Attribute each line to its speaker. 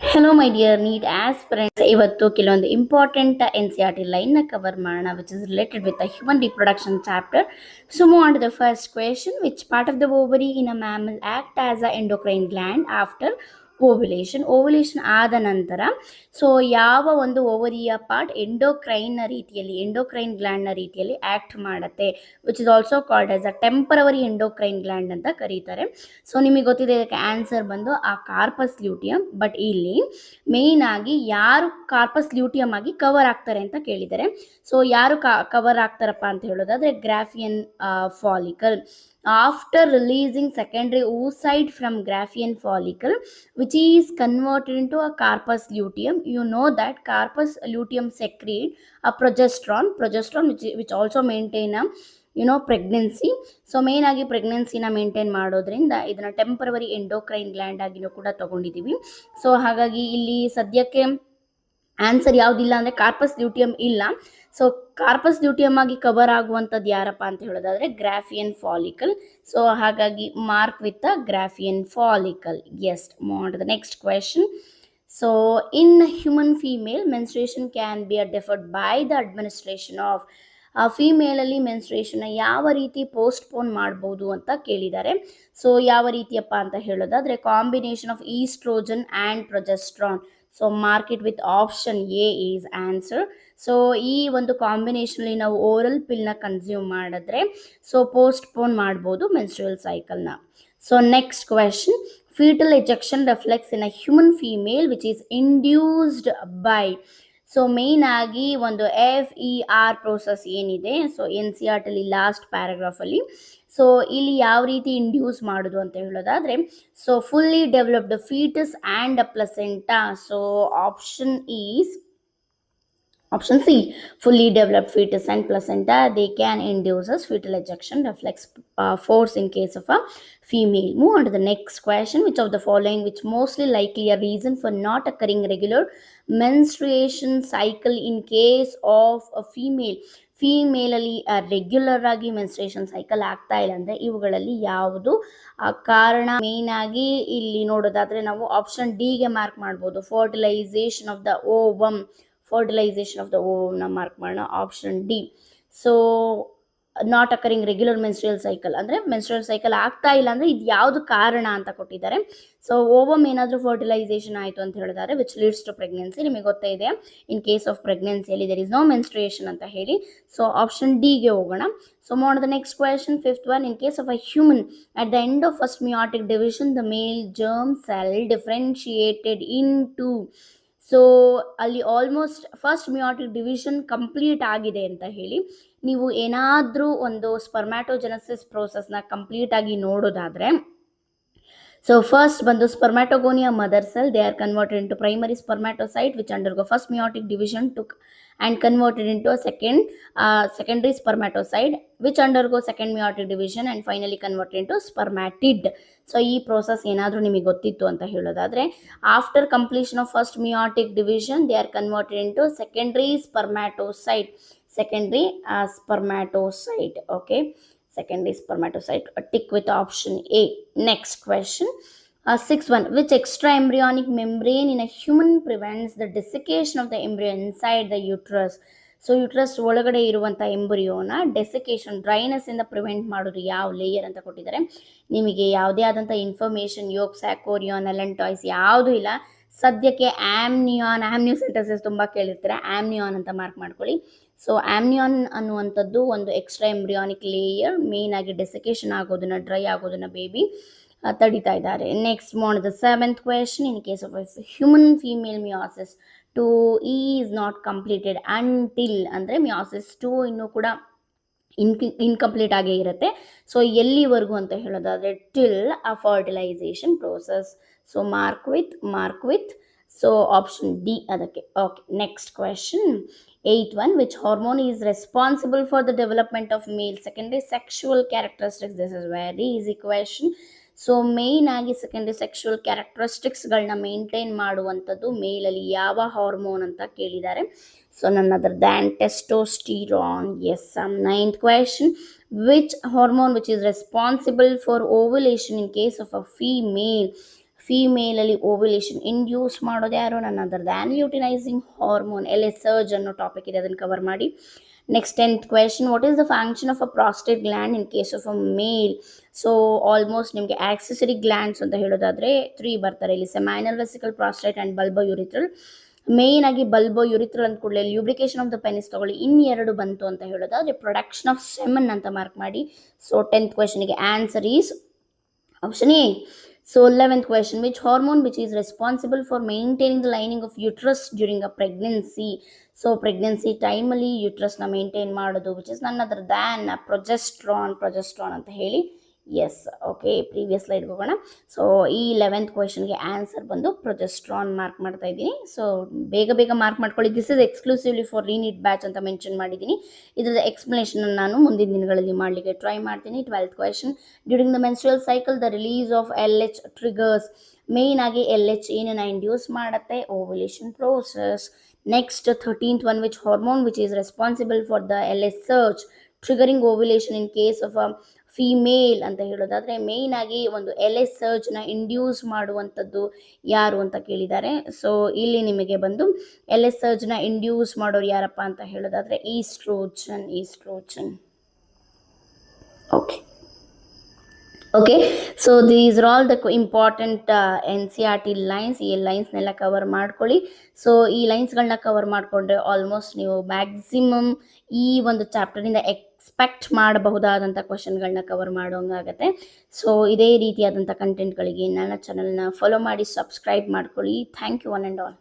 Speaker 1: Hello, my dear NEET aspirants. ಇವತ್ತು ಕೆಲವೊಂದು important N C R T ಲೈನ್ನ cover ಮಾಡೋಣ which is related with the human reproduction chapter. So move on to the first question. Which part of the ovary in a mammal act as a endocrine gland after ovulation? Ovulation ಆದ ನಂತರ so ಯಾವ ಒಂದು ಓವರಿಯ part endocrine ಗ್ಲ್ಯಾಂಡ್ನ ರೀತಿಯಲ್ಲಿ act ಮಾಡುತ್ತೆ, which is also called as a temporary endocrine gland ಅಂತ ಕರೀತಾರೆ. So ನಿಮಗೆ ಗೊತ್ತಿದೆ ಇದಕ್ಕೆ ಆನ್ಸರ್ ಬಂದು ಆ ಕಾರ್ಪಸ್ ಲ್ಯೂಟಿಯಂ. ಬಟ್ ಇಲ್ಲಿ ಮೇಯ್ನ್ ಆಗಿ ಯಾರು ಕಾರ್ಪಸ್ ಲ್ಯೂಟಿಯಂ ಆಗಿ ಕವರ್ ಆಗ್ತಾರೆ ಅಂತ ಕೇಳಿದ್ದಾರೆ. ಸೊ ಯಾರು ಕವರ್ ಆಗ್ತಾರಪ್ಪ ಅಂತ ಹೇಳೋದಾದ್ರೆ Graafian follicle. After releasing secondary oocyte from Graafian follicle, which is converted into a corpus luteum, you know that corpus luteum secrete a progesterone which also maintain a pregnancy. So main ಆಗಿ ಪ್ರೆಗ್ನೆನ್ಸಿನ maintain ಮಾಡೋದ್ರಿಂದ ಇದನ್ನ temporary endocrine gland ಆಗಿನೂ ಕೂಡ ತಗೊಂಡಿದ್ದೀವಿ. So ಹಾಗಾಗಿ ಇಲ್ಲಿ ಸದ್ಯಕ್ಕೆ answer ಯಾವುದಿಲ್ಲ ಅಂದರೆ ಕಾರ್ಪಸ್ ಲ್ಯೂಟಿಯಂ ಇಲ್ಲ. ಸೊ ಕಾರ್ಪಸ್ ಲ್ಯೂಟಿಯಂ ಆಗಿ ಕವರ್ ಆಗುವಂಥದ್ದು ಯಾರಪ್ಪ ಅಂತ ಹೇಳೋದಾದ್ರೆ ಗ್ರಾಫಿಯನ್ ಫಾಲಿಕಲ್. ಸೊ ಹಾಗಾಗಿ mark with the Graafian follicle. Yes, move on to the next question. So in human female menstruation can be deferred by the administration of. ಫೀಮೇಲಲ್ಲಿ ಮೆನ್ಸ್ಟ್ರೇಷನ್ನ ಯಾವ ರೀತಿ ಪೋಸ್ಟ್ಪೋನ್ ಮಾಡ್ಬೋದು ಅಂತ ಕೇಳಿದ್ದಾರೆ. ಸೊ ಯಾವ ರೀತಿಯಪ್ಪ ಅಂತ ಹೇಳೋದಾದ್ರೆ combination of estrogen and progesterone. So mark it with option A is answer. So ಈ ಒಂದು ಕಾಂಬಿನೇಷನಲ್ಲಿ ನಾವು ಓರಲ್ ಪಿಲ್ನ ಕನ್ಸ್ಯೂಮ್ ಮಾಡಿದ್ರೆ ಸೊ ಪೋಸ್ಟ್ಪೋನ್ ಮಾಡ್ಬೋದು ಮೆನ್ಸ್ಟ್ರುಯಲ್ ಸೈಕಲ್ನ. So next question. Fetal ejection reflex in a human female which is induced by. So main ಆಗಿ ಒಂದು FER ಪ್ರೋಸೆಸ್ ಏನಿದೆ, ಸೊ NCERT ಅಲ್ಲಿ ಲಾಸ್ಟ್ ಪ್ಯಾರಾಗ್ರಾಫಲ್ಲಿ. ಸೊ ಇಲ್ಲಿ ಯಾವ ರೀತಿ ಇಂಡ್ಯೂಸ್ ಮಾಡೋದು ಅಂತ ಹೇಳೋದಾದ್ರೆ so fully developed fetus and a ಪ್ಲಸೆಂಟಾ. So option C, fully developed fetus and placenta, they can induce as fetal ejection reflex force in case of a female. Move on to the next question. Which of the following, which mostly likely a reason for not occurring regular menstruation cycle in case of a female? ಫೀಮೇಲಲ್ಲಿ regular ಆಗಿ menstruation cycle ಆಗ್ತಾ ಇಲ್ಲ ಅಂದರೆ ಇವುಗಳಲ್ಲಿ ಯಾವುದು ಕಾರಣ? Main ಆಗಿ ಇಲ್ಲಿ ನೋಡೋದಾದ್ರೆ ನಾವು ಆಪ್ಷನ್ ಡಿಗೆ ಮಾರ್ಕ್ ಮಾಡ್ಬೋದು. ಫರ್ಟಿಲೈಸೇಷನ್ ಆಫ್ ದ ಓವಮ್ ನ ಮಾರ್ಕ್ ಮಾಡೋಣ, option D. So not occurring regular menstrual cycle ಅಂದರೆ ಮೆನ್ಸ್ಟ್ರಿಯಲ್ ಸೈಕಲ್ ಆಗ್ತಾ ಇಲ್ಲ ಅಂದರೆ ಇದು ಯಾವುದು ಕಾರಣ ಅಂತ ಕೊಟ್ಟಿದ್ದಾರೆ. ಸೊ ಓವಮ್ ಏನಾದರೂ ಫರ್ಟಿಲೈಸೇಷನ್ ಆಯಿತು ಅಂತ ಹೇಳಿದ್ದಾರೆ ವಿಚ್ ಲೀಡ್ಸ್ ಟು ಪ್ರೆಗ್ನೆನ್ಸಿ. ನಿಮಗೆ ಗೊತ್ತಾ ಇದೆ ಇನ್ ಕೇಸ್ ಆಫ್ ಪ್ರೆಗ್ನೆನ್ಸಿಯಲ್ಲಿ ದೇರ್ ಇಸ್ ನೋ ಮೆನ್ಸ್ಟ್ರಿಯೇಷನ್ ಅಂತ ಹೇಳಿ. ಸೊ ಆಪ್ಷನ್ ಡಿಗೆ ಹೋಗೋಣ. So move on the next question, fifth one. In case of a human at the end of first meiotic division the male germ cell differentiated into. So ಅಲ್ಲಿ almost first meiotic division complete ಆಗಿದೆ ಅಂತ ಹೇಳಿ ನೀವು ಏನಾದರೂ ಒಂದು ಸ್ಪರ್ಮ್ಯಾಟೋಜೆನಸಿಸ್ ಪ್ರೋಸೆಸ್ನ complete ಆಗಿ ನೋಡೋದಾದರೆ so first ಬಂದು spermatogonia mother cell, they are converted into primary spermatocyte which undergo first meiotic division took and converted into a secondary spermatocyte which undergo second meiotic division and finally converted into spermatid. So ಈ process ಏನಾದರೂ ನಿಮಗೆ ಗೊತ್ತಿತ್ತು ಅಂತ ಹೇಳೋದಾದರೆ after completion of first meiotic division they are converted into secondary spermatocyte. Okay, secondary spermatocyte. Tick with option A. Next question. Sixth one. Which extraembryonic membrane in a human prevents the desiccation of the embryo inside the uterus? So uterus ಒಳಗಡೆ ಇರುವಂಥ ಎಂಬ್ರಿಯೋನ ಡೆಸಿಕೇಶನ್, dryness ಇಂದ prevent ಮಾಡೋದು ಯಾವ layer ಅಂತ ಕೊಟ್ಟಿದ್ದಾರೆ. ನಿಮಗೆ ಯಾವುದೇ ಆದಂಥ ಇನ್ಫಾರ್ಮೇಷನ್ ಯೋಗ್ ಸ್ಯಾಕೋರಿಯಾನ್ ಎಲೆಂಟಾಯ್ಸ್ ಯಾವುದೂ ಇಲ್ಲ. ಸದ್ಯಕ್ಕೆ ಆಮ್ನಿಯೋಸೆಂಟಸಿಸ್ ತುಂಬ ಕೇಳಿರ್ತಾರೆ, ಆಮ್ನಿಯಾನ್ ಅಂತ ಮಾರ್ಕ್ ಮಾಡ್ಕೊಳ್ಳಿ. ಸೊ ಆಮ್ನಿಯಾನ್ ಅನ್ನುವಂಥದ್ದು ಒಂದು ಎಕ್ಸ್ಟ್ರಾ ಎಂಬ್ರಿಯಾನಿಕ್ ಲೇಯರ್, ಮೇನ್ ಆಗಿ ಡೆಸಿಕೇಶನ್ ಆಗೋದನ್ನ, ಡ್ರೈ ಆಗೋದನ್ನ ಬೇಬಿ ತಡಿತಾ ಇದ್ದಾರೆ. Next move on the seventh question. In case of human female meiosis 2E is not completed until ಅಂದರೆ ಮಿಯಾಸಿಸ್ 2 ಇನ್ನೂ ಕೂಡ ಇನ್ಕಂಪ್ಲೀಟ್ ಆಗೇ ಇರುತ್ತೆ. ಸೊ ಎಲ್ಲಿವರೆಗೂ ಅಂತ ಹೇಳೋದಾದರೆ till a fertilization process. So mark with so option D ಅದಕ್ಕೆ. Okay, next question. Eighth one. Which hormone is responsible for the development of male secondary sexual characteristics? This is very easy question. So main ಆಗಿ secondary sexual ಕ್ಯಾರೆಕ್ಟರಿಸ್ಟಿಕ್ಸ್ಗಳನ್ನ maintain ಮಾಡುವಂಥದ್ದು ಮೇಲಲ್ಲಿ ಯಾವ hormone ಅಂತ ಕೇಳಿದ್ದಾರೆ. So none other than testosterone. Yes. Ninth question. Which hormone which is responsible for ovulation in case of a female? ಫೀಮೇಲಲ್ಲಿ ovulation induce ಮಾಡೋದು ಯಾರು, none other than luteinizing hormone, LH surge ಅನ್ನೋ topic ಇದೆ, ಅದನ್ನು cover ಮಾಡಿ. Next 10th question, what is the function of a prostate gland in case of a male. So almost ನಿಮಗೆ accessory glands ಅಂತ ಹೇಳೋದಾದ್ರೆ 3 ಬರ್ತಾರೆ ಇಲ್ಲಿ, seminal vesicle, prostate and bulbourethral. Main ಆಗಿ ಬಲ್ಬೋ ಯುರಿಥ್ರಲ್ ಅಂದ ಕೂಡಲೇ ಲ್ಯೂಬ್ರಿಕೇಶನ್ ಆಫ್ ದ ಪೆನಿಸ್ ತಗೊಳ್ಳಿ, ಇನ್ನೆರಡು ಬಂತು ಅಂತ ಹೇಳೋದಾದ್ರೆ ಪ್ರೊಡಕ್ಷನ್ ಆಫ್ ಸೆಮನ್ ಅಂತ ಮಾರ್ಕ್ ಮಾಡಿ. ಸೊ 10th ಕ್ವೆಶನ್ಗೆ answer is option A. So 11th question, which hormone which is responsible for maintaining the lining of uterus during a pregnancy. So pregnancy time ಅಲ್ಲಿ uterus ನ maintain ಮಾಡೋದು which is none other than progesterone ಅಂತ ಹೇಳಿ. S, okay, previous slide ಹೋಗೋಣ. So ಈ 11th ಕ್ವೆಶನ್ಗೆ answer ಬಂದು progesterone mark ಮಾಡ್ತಾ ಇದ್ದೀನಿ. ಸೊ ಬೇಗ ಮಾರ್ಕ್ ಮಾಡ್ಕೊಳ್ಳಿ. This is exclusively for ರೀನೀಟ್ batch ಅಂತ ಮೆನ್ಷನ್ ಮಾಡಿದ್ದೀನಿ. ಇದರ ಎಕ್ಸ್ಪ್ಲನೇಷನ್ ನಾನು ಮುಂದಿನ ದಿನಗಳಲ್ಲಿ ಮಾಡಲಿಕ್ಕೆ ಟ್ರೈ ಮಾಡ್ತೀನಿ. 12th question, during the menstrual cycle the release of LH triggers. Main ಆಗಿ LH ಏನನ್ನ ಇಂಡ್ಯೂಸ್ ಮಾಡುತ್ತೆ, ovulation process. Next 13th one, which hormone which is responsible for the LH surge triggering ovulation in case of a female ಅಂತ ಹೇಳೋದಾದ್ರೆ main ಆಗಿ ಒಂದು LH ಸರ್ಜ್ನ induce ಮಾಡುವಂಥದ್ದು ಯಾರು ಅಂತ ಕೇಳಿದ್ದಾರೆ. ಸೊ ಇಲ್ಲಿ ನಿಮಗೆ ಬಂದು LH ಸರ್ಜ್ನ ಇಂಡ್ಯೂಸ್ ಮಾಡೋರು ಯಾರಪ್ಪ ಅಂತ ಹೇಳೋದಾದ್ರೆ oestrogen. Okay, so these are all the important NCERT lines. ಈ ಲೈನ್ಸ್ನೆಲ್ಲ ಕವರ್ ಮಾಡ್ಕೊಳ್ಳಿ. ಸೊ ಈ ಲೈನ್ಸ್ಗಳನ್ನ ಕವರ್ ಮಾಡಿಕೊಂಡ್ರೆ ಆಲ್ಮೋಸ್ಟ್ ನೀವು ಮ್ಯಾಕ್ಸಿಮಮ್ ಈ ಒಂದು ಚಾಪ್ಟರಿಂದ ಎಕ್ಸ್ಪೆಕ್ಟ್ ಮಾಡಬಹುದಾದಂಥ ಕ್ವಶನ್ಗಳನ್ನ ಕವರ್ ಮಾಡೋಂಗಾಗತ್ತೆ. ಸೊ ಇದೇ ರೀತಿಯಾದಂಥ ಕಂಟೆಂಟ್ಗಳಿಗೆ ನನ್ನ ಚಾನಲ್ನ ಫಾಲೋ ಮಾಡಿ, ಸಬ್ಸ್ಕ್ರೈಬ್ ಮಾಡ್ಕೊಳ್ಳಿ. Thank you one and all.